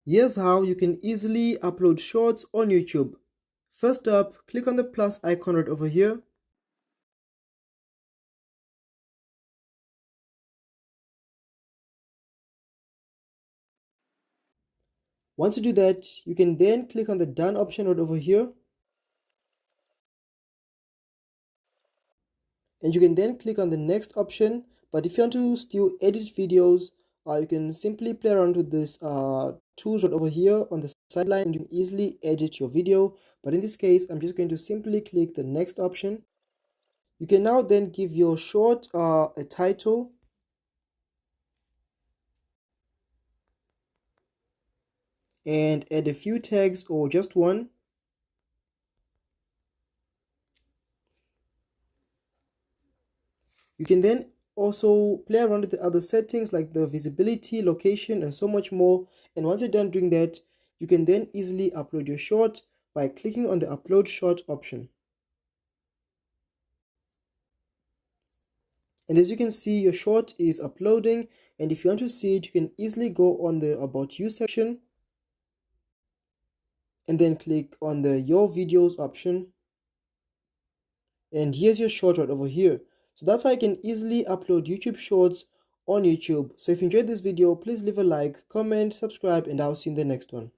Here's how you can easily upload shorts on YouTube. First up, click on the plus icon right over here. Once you do that, you can then click on the done option right over here. And you can then click on the next option. But if you want to still edit videos, you can simply play around with this tools right over here on the sideline, and you can easily edit your video. But in this case, I'm just going to simply click the next option. You can now then give your short a title. And add a few tags or just one. You can then also play around with the other settings like the visibility, location, and so much more. And once you're done doing that, you can then easily upload your short by clicking on the upload short option. And as you can see, your short is uploading, and if you want to see it, you can easily go on the about you section and then click on the your videos option. And here's your short right over here. So that's how you can easily upload YouTube shorts on YouTube. So if you enjoyed this video, please leave a like, comment, subscribe, and I'll see you in the next one.